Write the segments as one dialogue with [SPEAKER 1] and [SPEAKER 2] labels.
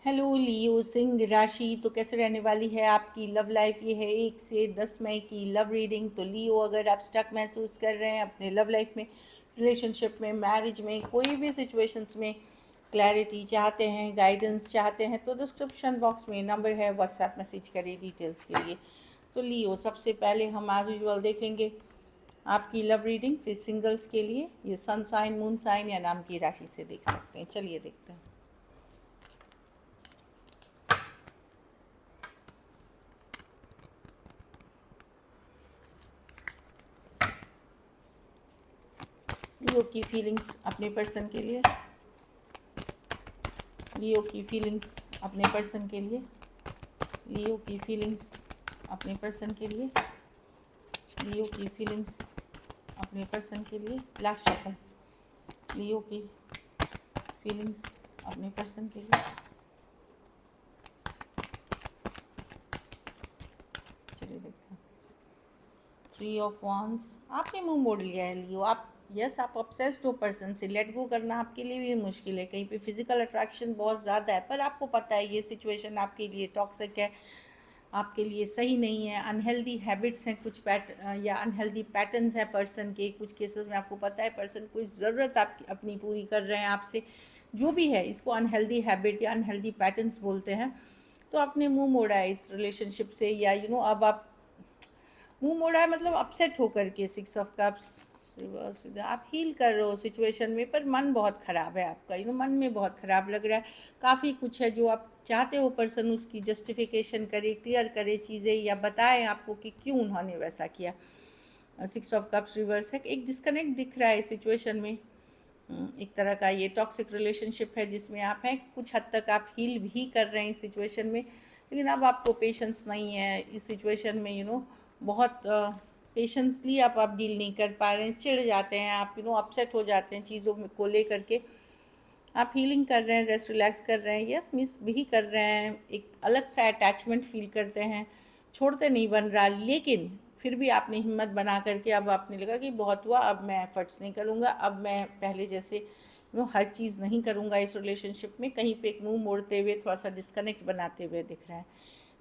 [SPEAKER 1] Hello लियो सिंह राशि। तो कैसे रहने वाली है आपकी लव लाइफ? ये है 1 से 10 मई की लव रीडिंग। तो लियो, अगर आप स्टक महसूस कर रहे हैं अपने लव लाइफ में, रिलेशनशिप में, मैरिज में, कोई भी सिचुएशंस में क्लैरिटी चाहते हैं, गाइडेंस चाहते हैं, तो डिस्क्रिप्शन बॉक्स में नंबर है, व्हाट्सएप मैसेज करिए डिटेल्स के लिए। तो लियो, सबसे पहले हम एज यूजुअल देखेंगे आपकी लव रीडिंग। फिर सिंगल्स के लिए ये सन साइन, मून साइन या नाम की राशि से देख सकते हैं। चलिए देखते हैं। लियो की फीलिंग्स अपने पर्सन के लिए, लियो की फीलिंग्स अपने पर्सन के लिए, लियो की फीलिंग्स अपने पर्सन के लिए, लियो की फीलिंग्स अपने पर्सन के लिए। लास्ट शफल, लियो की फीलिंग्स अपने पर्सन के लिए। चलिए देखते हैं। 3 ऑफ वांड्स, आपने मुंह मोड़ लिया है लियो। आप आप ऑब्सेस्ड हो पर्सन से। लेट गो करना आपके लिए भी मुश्किल है। कहीं पे फिजिकल अट्रैक्शन बहुत ज़्यादा है, पर आपको पता है ये सिचुएशन आपके लिए टॉक्सिक है, आपके लिए सही नहीं है। अनहेल्दी हैबिट्स हैं कुछ या अनहेल्दी पैटर्न्स हैं पर्सन के। कुछ केसेस में आपको पता है पर्सन कोई ज़रूरत आपकी अपनी पूरी कर रहे हैं आपसे, जो भी है इसको अनहेल्दी हैबिट या अनहेल्दी पैटर्न्स बोलते हैं। तो आपने मुंह मोड़ा है इस रिलेशनशिप से, या अब आप मुंह मोड़ा है मतलब अपसेट होकर के। 6 ऑफ कप्स रिवर्स विद, आप हील कर रहे हो सिचुएशन में, पर मन बहुत ख़राब है आपका। मन में बहुत ख़राब लग रहा है। काफ़ी कुछ है जो आप चाहते हो पर्सन उसकी जस्टिफिकेशन करे, क्लियर करे चीज़ें, या बताए आपको कि क्यों उन्होंने वैसा किया। 6 ऑफ कप्स रिवर्स है। एक डिस्कनेक्ट दिख रहा है सिचुएशन में। एक तरह का ये टॉक्सिक रिलेशनशिप है जिसमें आप हैं। कुछ हद तक आप हील भी कर रहे हैं इस सिचुएशन में, लेकिन अब आपको पेशेंस नहीं है इस सिचुएशन में। बहुत पेशेंसली आप डील नहीं कर पा रहे हैं, चिढ़ जाते हैं आप, अपसेट हो जाते हैं चीज़ों को लेकर के। आप हीलिंग कर रहे हैं, रेस्ट रिलैक्स कर रहे हैं, यस मिस भी कर रहे हैं, एक अलग सा अटैचमेंट फील करते हैं, छोड़ते नहीं बन रहा। लेकिन फिर भी आपने हिम्मत बना करके, अब आपने लगा कि बहुत हुआ, अब मैं एफर्ट्स नहीं करूँगा, अब मैं पहले जैसे हर चीज़ नहीं करूँगा इस रिलेशनशिप में। कहीं पे एक मुंह मोड़ते हुए, थोड़ा सा डिस्कनेक्ट बनाते हुए दिख रहा है।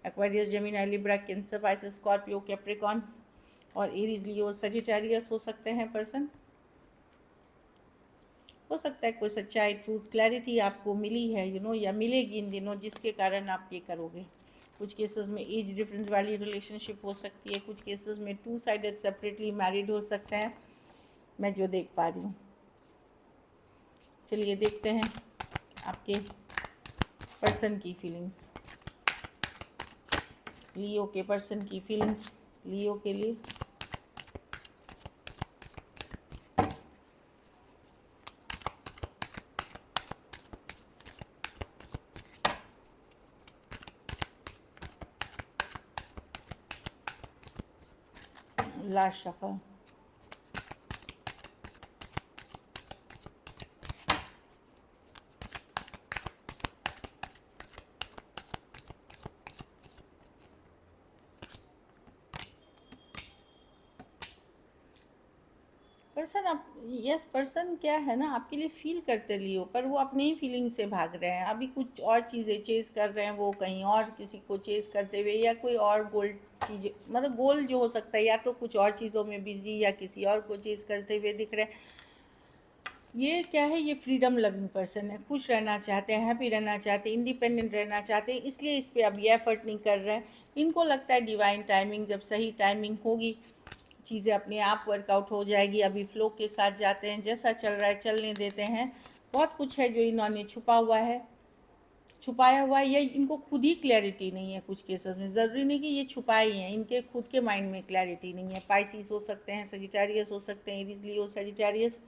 [SPEAKER 1] Aquarius, Gemini, Libra, cancer, Pisces, Scorpio, Capricorn और एरीज, लियो, सजिटेरियस हो सकते हैं पर्सन। हो सकता है कोई सच्चाई, ट्रूथ, क्लैरिटी आपको मिली है या मिलेगी इन दिनों, जिसके कारण आप ये करोगे। कुछ केसेस में एज डिफरेंस वाली रिलेशनशिप हो सकती है, कुछ केसेस में 2 साइडेड सेपरेटली मैरिड हो सकते हैं, मैं जो देख पा रही हूँ। चलिए देखते हैं आपके पर्सन की फीलिंग्स, लियो के पर्सन की फीलिंग्स लियो के लिए। लास्ट शफल, पर्सन आप पर्सन क्या है ना, आपके लिए फील करते लियो, पर वो अपने ही फीलिंग से भाग रहे हैं। अभी कुछ और चीज़ें चेज़ कर रहे हैं, वो कहीं और किसी को चेज़ करते हुए, या कोई और गोल चीज़, मतलब गोल जो हो सकता है, या तो कुछ और चीज़ों में बिजी, या किसी और को चेज़ करते हुए दिख रहे हैं। ये क्या है, ये फ्रीडम लविंग पर्सन है, खुश रहना चाहते हैं, हैप्पी रहना चाहते हैं, इंडिपेंडेंट रहना चाहते हैं, इसलिए इस पर अब ये एफर्ट नहीं कर रहे हैं। इनको लगता है डिवाइन टाइमिंग, जब सही टाइमिंग होगी चीज़ें अपने आप वर्कआउट हो जाएगी। अभी फ्लो के साथ जाते हैं, जैसा चल रहा है चलने देते हैं। बहुत कुछ है जो इन्होंने छुपाया हुआ है, या इनको खुद ही क्लैरिटी नहीं है। कुछ केसेस में ज़रूरी नहीं कि ये छुपाए ही हैं, इनके खुद के माइंड में क्लैरिटी नहीं है। पाइसिस हो सकते हैं, सजिटेरियस हो सकते हैं, एरीज, लियो, सजिटेरियस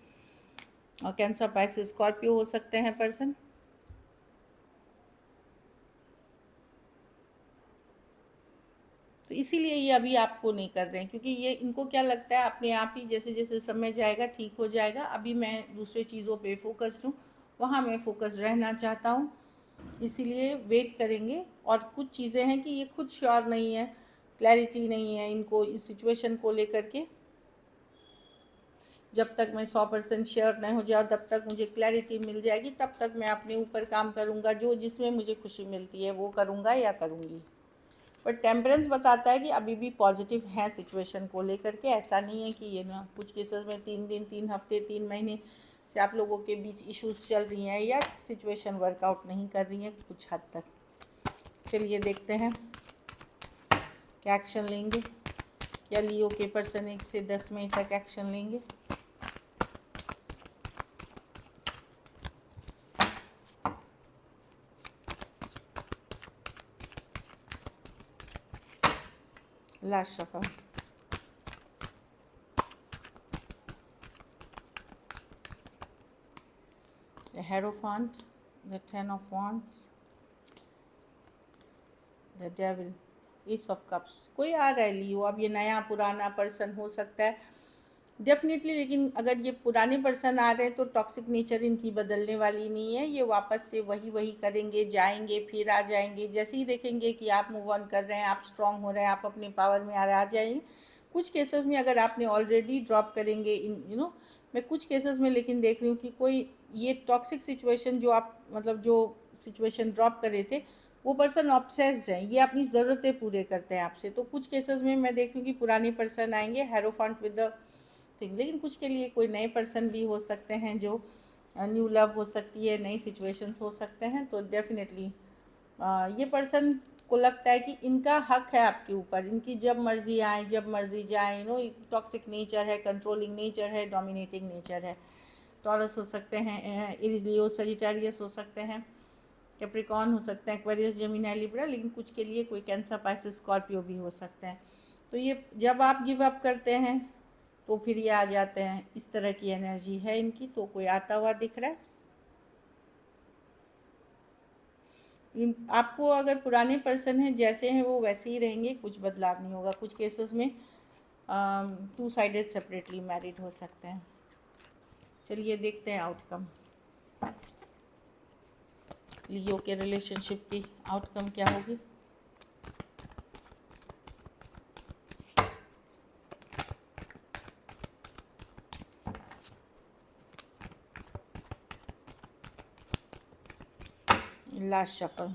[SPEAKER 1] और कैंसर, पाइसिस, स्कॉर्पियो हो सकते हैं पर्सन। तो इसीलिए ये अभी आपको नहीं कर रहे हैं, क्योंकि ये इनको क्या लगता है, अपने आप ही जैसे जैसे समय जाएगा ठीक हो जाएगा। अभी मैं दूसरे चीज़ों पे फोकस्ड हूँ, वहाँ मैं फोकस रहना चाहता हूँ, इसीलिए वेट करेंगे। और कुछ चीज़ें हैं कि ये खुद श्योर नहीं है, क्लैरिटी नहीं है इनको इस सिचुएशन को लेकर के। जब तक मैं 100% श्योर नहीं हो जाऊँ, तब तक मुझे क्लैरिटी मिल जाएगी, तब तक मैं अपने ऊपर काम करूँगा, जो जिसमें मुझे खुशी मिलती है वो करूँगा या करूँगी। पर टेम्परेंस बताता है कि अभी भी पॉजिटिव है सिचुएशन को लेकर के। ऐसा नहीं है कि ये ना, कुछ केसेस में 3 दिन, 3 हफ्ते, 3 महीने से आप लोगों के बीच इश्यूज चल रही हैं या सिचुएशन वर्कआउट नहीं कर रही हैं कुछ हद तक। चलिए देखते हैं क्या एक्शन लेंगे, या लियो के पर्सन 1 से 10 मई तक एक्शन लेंगे। Last shuffle, the Hierophant, the Ten of Wands, the Devil, Ace of Cups। कोई आ रहा है लियो, अब ये नया पुराना पर्सन हो सकता है डेफिनेटली, लेकिन अगर ये पुराने पर्सन आ रहे हैं तो टॉक्सिक नेचर इनकी बदलने वाली नहीं है। ये वापस से वही करेंगे, जाएंगे, फिर आ जाएंगे। जैसे ही देखेंगे कि आप मूव ऑन कर रहे हैं, आप स्ट्रांग हो रहे हैं, आप अपने पावर में आ जाएंगे। कुछ केसेस में अगर आपने ऑलरेडी ड्रॉप करेंगे इन मैं कुछ केसेस में लेकिन देख रही हूँ कि कोई ये टॉक्सिक सिचुएशन जो आप मतलब जो सिचुएशन ड्रॉप कर रहे थे, वो पर्सन ऑब्सेस्ड हैं, ये अपनी ज़रूरतें पूरे करते हैं आपसे। तो कुछ केसेस में मैं देख रही हूँ कि पुराने पर्सन आएंगे, हेरोफेंट विद द थिंग। लेकिन कुछ के लिए कोई नए पर्सन भी हो सकते हैं, जो न्यू लव हो सकती है, नई सिचुएशंस हो सकते हैं। तो डेफिनेटली ये पर्सन को लगता है कि इनका हक है आपके ऊपर, इनकी जब मर्जी आए, जब मर्जी जाए। टॉक्सिक नेचर है, कंट्रोलिंग नेचर है, डोमिनेटिंग नेचर है। टॉरस हो सकते हैं, लियो, सजिटेरियस हो सकते हैं, कैप्रिकॉर्न हो सकते हैं, एक्वेरियस, जेमिनी, लिब्रा। लेकिन कुछ के लिए कोई कैंसर, पाइसेस, स्कॉर्पियो भी हो सकते हैं। तो ये जब आप गिव अप करते हैं तो फिर ये आ जाते हैं, इस तरह की एनर्जी है इनकी। तो कोई आता हुआ दिख रहा है आपको। अगर पुराने पर्सन हैं, जैसे हैं वो वैसे ही रहेंगे, कुछ बदलाव नहीं होगा। कुछ केसेस में 2 साइडेड सेपरेटली मैरिड हो सकते हैं। चलिए देखते हैं आउटकम, लियो के रिलेशनशिप की आउटकम क्या होगी। लास्ट शफल,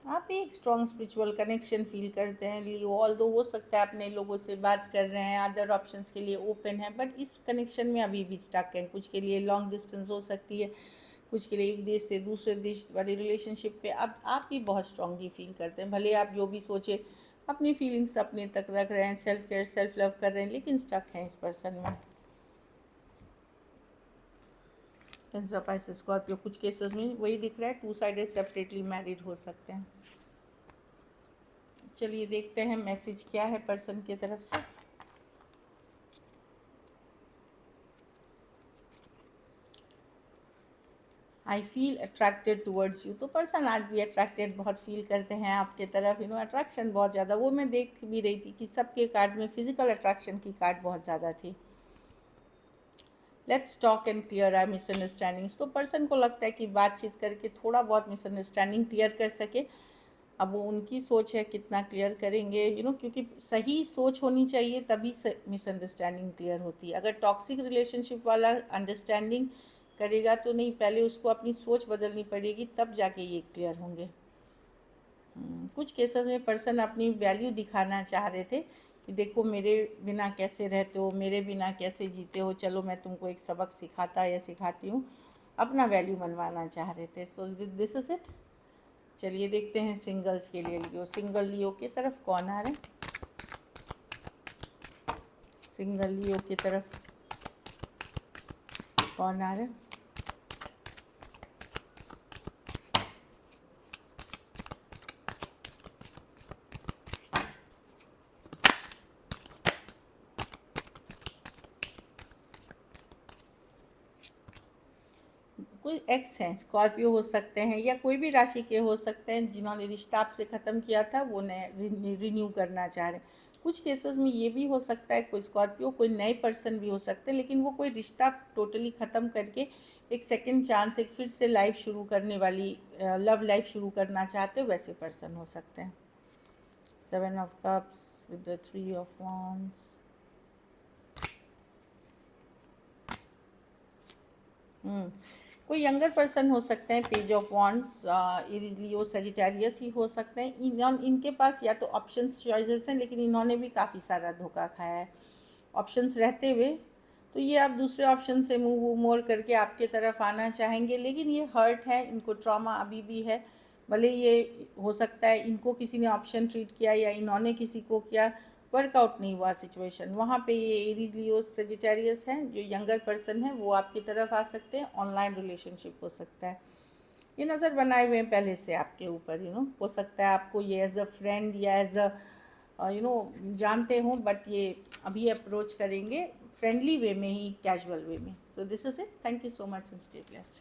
[SPEAKER 1] आप भी एक स्ट्रॉन्ग स्पिरिचुअल कनेक्शन फील करते हैं लियो। ऑल्दो हो सकता है अपने लोगों से बात कर रहे हैं, अदर ऑप्शंस के लिए ओपन है, बट इस कनेक्शन में अभी भी स्टक हैं। कुछ के लिए लॉन्ग डिस्टेंस हो सकती है, कुछ के लिए एक देश से दूसरे देश वाली रिलेशनशिप पे अब आप भी बहुत स्ट्रांगली फील करते हैं। भले आप जो भी सोचे, अपनी फीलिंग्स अपने तक रख रहे हैं, सेल्फ केयर, सेल्फ लव कर रहे हैं, लेकिन स्टक हैं इस पर्सन में। कैंसर, पाइसेस, स्कॉर्पियो, कुछ केसेस में वही दिख रहा है, 2 साइडेड सेपरेटली मैरिड हो सकते हैं। चलिए देखते हैं मैसेज क्या है पर्सन की तरफ से। I feel attracted towards you. तो पर्सन आज भी अट्रैक्टेड बहुत फील करते हैं आपके तरफ। अट्रैक्शन बहुत ज़्यादा, वो मैं देख भी रही थी कि सबके कार्ड में फिजिकल अट्रैक्शन की कार्ड बहुत ज़्यादा थी। Let's talk and clear our misunderstandings. तो पर्सन को लगता है कि बातचीत करके थोड़ा बहुत मिसअंडरस्टैंडिंग क्लियर कर सके। अब वो उनकी सोच है कितना क्लियर करेंगे, क्योंकि सही सोच होनी चाहिए, तभी मिसअंडरस्टैंडिंग क्लियर होती है। अगर टॉक्सिक रिलेशनशिप वाला अंडरस्टैंडिंग करेगा तो नहीं, पहले उसको अपनी सोच बदलनी पड़ेगी, तब जाके ये क्लियर होंगे। कुछ केसेस में पर्सन अपनी वैल्यू दिखाना चाह रहे थे कि देखो मेरे बिना कैसे रहते हो, मेरे बिना कैसे जीते हो, चलो मैं तुमको एक सबक सिखाता या सिखाती हूँ। अपना वैल्यू मनवाना चाह रहे थे। So this is it. चलिए देखते हैं सिंगल्स के लिए लियो। सिंगल लियो की तरफ कौन आ रहे हैं? सिंगल लियो की तरफ कौन आ रहे हैं? कोई एक्स हैं, स्कॉर्पियो हो सकते हैं, या कोई भी राशि के हो सकते हैं, जिन्होंने रिश्ता आपसे ख़त्म किया था वो नए रिन्यू करना चाह रहे हैं। कुछ केसेस में ये भी हो सकता है कोई स्कॉर्पियो कोई नए पर्सन भी हो सकते हैं, लेकिन वो कोई रिश्ता टोटली ख़त्म करके एक सेकंड चांस, एक फिर से लाइफ शुरू करने वाली, लव लाइफ शुरू करना चाहते हो वैसे पर्सन हो सकते हैं। 7 of cups with the 3 of wands। कोई यंगर पर्सन हो सकते हैं, page of wands, Aries Leo Sagittarius ही हो सकते हैं। इनके पास या तो ऑप्शंस चॉइसेस हैं, लेकिन इन्होंने भी काफ़ी सारा धोखा खाया है ऑप्शंस रहते हुए। तो ये आप दूसरे ऑप्शन से मूव मोड़ करके आपके तरफ आना चाहेंगे, लेकिन ये हर्ट है, इनको ट्रॉमा अभी भी है। भले ये हो सकता है इनको किसी ने ऑप्शन ट्रीट किया या इन्होंने किसी को किया, वर्कआउट नहीं हुआ सिचुएशन, वहाँ पे ये एरीज लियो सजिटेरियस हैं, जो यंगर पर्सन है वो आपकी तरफ आ सकते हैं। ऑनलाइन रिलेशनशिप हो सकता है, ये नज़र बनाए हुए हैं पहले से आपके ऊपर, हो सकता है आपको ये एज अ फ्रेंड या एज अ जानते हों, बट ये अभी अप्रोच करेंगे फ्रेंडली वे में ही, कैजुअल वे में। So this is it, thank you so much and stay blessed.